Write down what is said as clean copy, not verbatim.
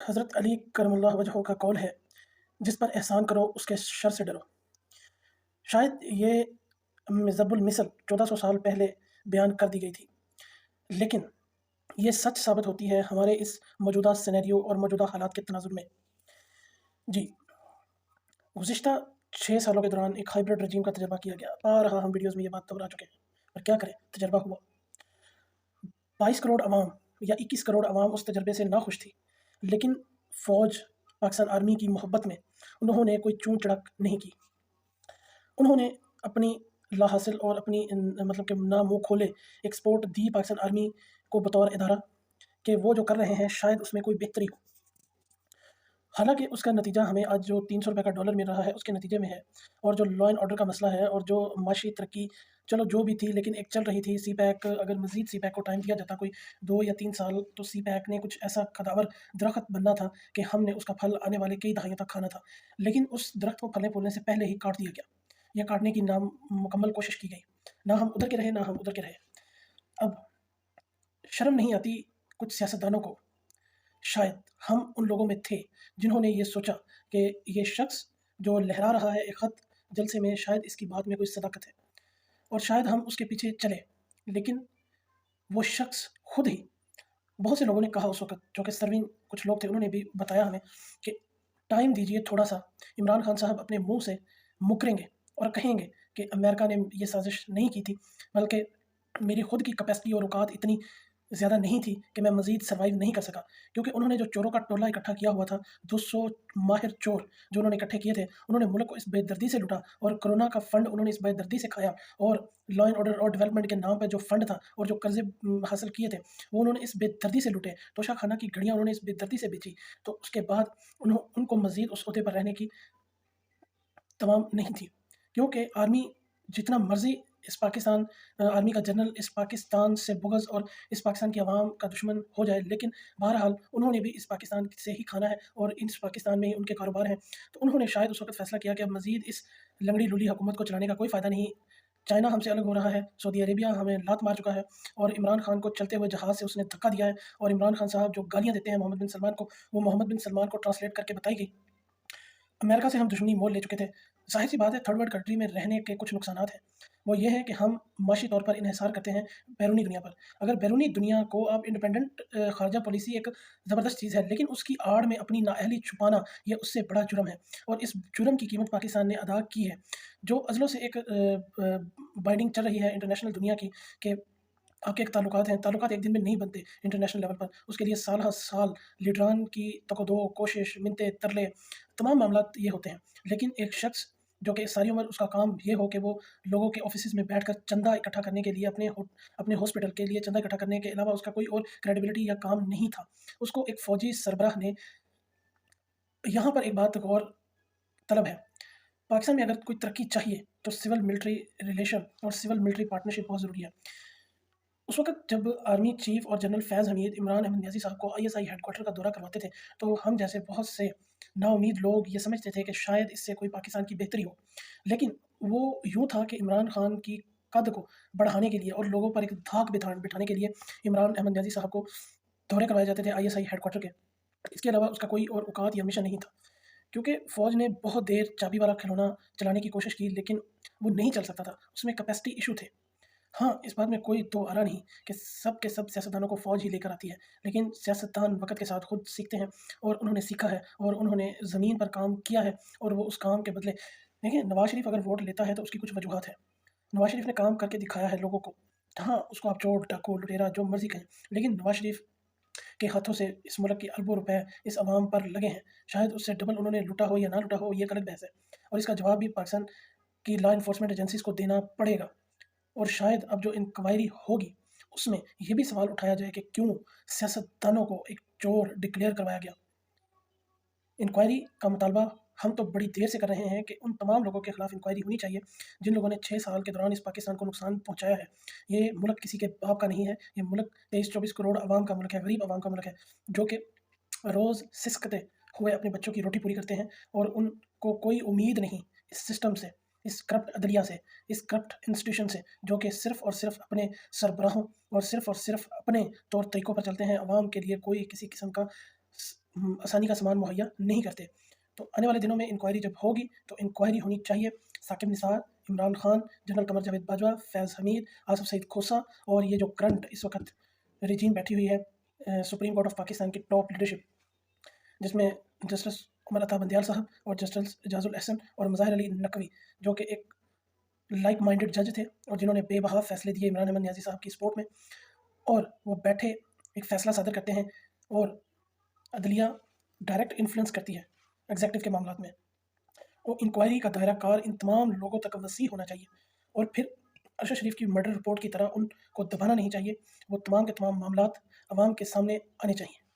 حضرت علی کرم اللہ وجہہ کا قول ہے، جس پر احسان کرو اس کے شر سے ڈرو۔ شاید یہ ضرب المثل 1400 سال پہلے بیان کر دی گئی تھی، لیکن یہ سچ ثابت ہوتی ہے ہمارے اس موجودہ سینیریو اور موجودہ حالات کے تناظر میں۔ جی، گزشتہ 6 سالوں کے دوران ایک ہائیبرڈ رجیم کا تجربہ کیا گیا۔ بارہا ہم ویڈیوز میں یہ بات دہرا چکے ہیں، اور کیا کریں، تجربہ ہوا۔ 22 کروڑ عوام یا 21 کروڑ عوام اس تجربے سے ناخوش تھی، لیکن فوج، پاکستان آرمی کی محبت میں انہوں نے کوئی چون چڑھک نہیں کی۔ انہوں نے اپنی لا حاصل اور اپنی مطلب کہ نہ منہ کھولے ایکسپورٹ دی پاکستان آرمی کو بطور ادارہ کہ وہ جو کر رہے ہیں شاید اس میں کوئی بہتری ہو۔ حالانکہ اس کا نتیجہ ہمیں آج جو 300 روپے کا ڈالر مل رہا ہے اس کے نتیجے میں ہے، اور جو لا اینڈ آرڈر کا مسئلہ ہے اور جو معاشی ترقی چلو جو بھی تھی لیکن ایک چل رہی تھی۔ سی پیک، اگر مزید سی پیک کو ٹائم دیا جاتا کوئی 2 یا 3 سال، تو سی پیک نے کچھ ایسا قداور درخت بننا تھا کہ ہم نے اس کا پھل آنے والے کئی دہائیوں تک کھانا تھا، لیکن اس درخت کو پھلنے پھولنے سے پہلے ہی کاٹ دیا گیا، یا کاٹنے کی نامکمل کوشش کی گئی۔ نہ ہم ادھر کے رہے نہ ہم ادھر کے رہے۔ اب شرم نہیں آتی کچھ سیاستدانوں کو؟ شاید ہم ان لوگوں میں تھے جنہوں نے یہ سوچا کہ یہ شخص جو لہرا رہا ہے ایک خط جلسے میں، شاید اس کی بات میں کوئی صداقت ہے، اور شاید ہم اس کے پیچھے چلے۔ لیکن وہ شخص خود ہی، بہت سے لوگوں نے کہا اس وقت، جو کہ سروین کچھ لوگ تھے، انہوں نے بھی بتایا ہمیں کہ ٹائم دیجئے تھوڑا سا، عمران خان صاحب اپنے منہ سے مکریں گے اور کہیں گے کہ امریکہ نے یہ سازش نہیں کی تھی، بلکہ میری خود کی کیپیسٹی اور اوقات اتنی زیادہ نہیں تھی کہ میں مزید سروائیو نہیں کر سکا، کیونکہ انہوں نے جو چوروں کا ٹولہ اکٹھا کیا ہوا تھا، 200 ماہر چور جو انہوں نے اکٹھے کیے تھے، انہوں نے ملک کو اس بے دردی سے لوٹا، اور کرونا کا فنڈ انہوں نے اس بے دردی سے کھایا، اور لا اینڈ آرڈر اور ڈیولپمنٹ کے نام پہ جو فنڈ تھا اور جو قرضے حاصل کیے تھے وہ انہوں نے اس بے دردی سے لوٹے۔ توشہ خانہ کی گھڑیاں انہوں نے اس بے دردی سے بیچی، تو اس کے بعد ان کو مزید اس عہدے پر رہنے کی تمام نہیں تھی، کیونکہ آرمی جتنا مرضی اس پاکستان آرمی کا جنرل اس پاکستان سے بغض اور اس پاکستان کی عوام کا دشمن ہو جائے، لیکن بہرحال انہوں نے بھی اس پاکستان سے ہی کھانا ہے اور اس پاکستان میں ہی ان کے کاروبار ہیں۔ تو انہوں نے شاید اس وقت فیصلہ کیا کہ اب مزید اس لنگڑی لولی حکومت کو چلانے کا کوئی فائدہ نہیں۔ چائنا ہم سے الگ ہو رہا ہے، سعودی عربیہ ہمیں لات مار چکا ہے، اور عمران خان کو چلتے ہوئے جہاز سے اس نے دھکا دیا ہے، اور عمران خان صاحب جو گالیاں دیتے ہیں محمد بن سلمان کو، وہ محمد بن سلمان کو ٹرانسلیٹ کر کے بتائی گئی۔ امریکہ سے ہم دشمنی مول لے چکے تھے۔ ظاہر سی بات ہے، تھرڈ ورلڈ کنٹری میں رہنے کے کچھ نقصانات ہیں، وہ یہ ہے کہ ہم معاشی طور پر انحصار کرتے ہیں بیرونی دنیا پر۔ اگر بیرونی دنیا کو آپ انڈیپینڈنٹ خارجہ پالیسی ایک زبردست چیز ہے، لیکن اس کی آڑ میں اپنی نااہلی چھپانا یہ اس سے بڑا جرم ہے، اور اس جرم کی قیمت پاکستان نے ادا کی ہے۔ جو ازلوں سے ایک بائنڈنگ چل رہی ہے انٹرنیشنل دنیا کی کہ آپ کے ایک تعلقات ہیں، تعلقات ایک دن میں نہیں بنتے انٹرنیشنل لیول پر، اس کے لیے سال ہر سال لیڈران کی تک و دو، کوشش، منتیں، ترلے، تمام معاملات یہ ہوتے ہیں۔ لیکن ایک شخص جو کہ ساری عمر اس کا کام یہ ہو کہ وہ لوگوں کے آفیسز میں بیٹھ کر چندہ اکٹھا کرنے کے لیے، اپنے ہاسپٹل کے لیے چندہ اکٹھا کرنے کے علاوہ اس کا کوئی اور کریڈیبلٹی یا کام نہیں تھا، اس کو ایک فوجی سربراہ نے، یہاں پر ایک بات غور طلب ہے، پاکستان میں اگر کوئی ترقی چاہیے تو سول ملٹری ریلیشن اور سول ملٹری پارٹنرشپ بہت ضروری ہے۔ اس وقت جب آرمی چیف اور جنرل فیض حمید عمران احمد نیازی صاحب کو ISI ہیڈ کوارٹر کا دورہ کرواتے تھے، تو ہم جیسے بہت سے نا امید لوگ یہ سمجھتے تھے کہ شاید اس سے کوئی پاکستان کی بہتری ہو، لیکن وہ یوں تھا کہ عمران خان کی قد کو بڑھانے کے لیے اور لوگوں پر ایک دھاک بٹھانے کے لیے عمران احمد نیازی صاحب کو دورے کروائے جاتے تھے ISI ہیڈ کوارٹر کے۔ اس کے علاوہ اس کا کوئی اور اوقات یا مشن نہیں تھا، کیونکہ فوج نے بہت دیر چابی والا کھلونا چلانے کی کوشش کی، لیکن وہ نہیں چل سکتا تھا، اس میں کیپیسٹی ایشو تھے۔ ہاں، اس بات میں کوئی دو آرا نہیں کہ سب کے سب سیاستدانوں کو فوج ہی لے کر آتی ہے، لیکن سیاستدان وقت کے ساتھ خود سیکھتے ہیں، اور انہوں نے سیکھا ہے اور انہوں نے زمین پر کام کیا ہے، اور وہ اس کام کے بدلے دیکھیں، نواز شریف اگر ووٹ لیتا ہے تو اس کی کچھ وجوہات ہیں۔ نواز شریف نے کام کر کے دکھایا ہے لوگوں کو، ہاں اس کو آپ چور، ڈاکو، لٹیرا جو مرضی کہیں، لیکن نواز شریف کے ہاتھوں سے اس ملک کی اربوں روپے اس عوام پر لگے ہیں، شاید اس سے ڈبل انہوں نے لوٹا ہو یا نہ لوٹا ہو، یہ غلط بحث ہے، اور اس کا جواب بھی پاکستان کی لا انفورسمنٹ ایجنسیز کو دینا پڑے گا۔ اور شاید اب جو انکوائری ہوگی اس میں یہ بھی سوال اٹھایا جائے کہ کیوں سیاستدانوں کو ایک چور ڈکلیئر کروایا گیا۔ انکوائری کا مطالبہ ہم تو بڑی دیر سے کر رہے ہیں کہ ان تمام لوگوں کے خلاف انکوائری ہونی چاہیے جن لوگوں نے 6 سال کے دوران اس پاکستان کو نقصان پہنچایا ہے۔ یہ ملک کسی کے باپ کا نہیں ہے، یہ ملک 23-24 کروڑ عوام کا ملک ہے، غریب عوام کا ملک ہے، جو کہ روز سسکتے ہوئے اپنے بچوں کی روٹی پوری کرتے ہیں، اور ان کو کوئی امید نہیں اس سسٹم سے، اس کرپٹ عدلیہ سے، اس کرپٹ انسٹیٹیوشن سے، جو کہ صرف اور صرف اپنے سربراہوں اور صرف اپنے طور طریقوں پر چلتے ہیں، عوام کے لیے کوئی کسی قسم کا آسانی کا سامان مہیا نہیں کرتے۔ تو آنے والے دنوں میں انکوائری جب ہوگی تو انکوائری ہونی چاہیے ثاقب نثار، عمران خان، جنرل قمر جاوید باجوہ، فیض حمید، آصف سعید کھوسہ اور یہ جو کرنٹ اس وقت ریجیم بیٹھی ہوئی ہے سپریم کورٹ آف پاکستان کی ٹاپ لیڈرشپ، جس میں جسٹس عمر عطا بندیال صاحب اور جسٹس اعجاز الاحسن اور مظاہر علی نقوی، جو کہ ایک لائک مائنڈڈ جج تھے اور جنہوں نے بے بہا فیصلے دیے عمران احمد نیازی صاحب کی سپورٹ میں، اور وہ بیٹھے ایک فیصلہ صادر کرتے ہیں، اور عدلیہ ڈائریکٹ انفلوئنس کرتی ہے ایگزیکٹو کے معاملات میں، اور انکوائری کا دائرہ کار ان تمام لوگوں تک وسیع ہونا چاہیے، اور پھر ارشد شریف کی مرڈر رپورٹ کی طرح ان کو دبانا نہیں چاہیے، وہ تمام کے تمام معاملات عوام کے سامنے آنے چاہیے۔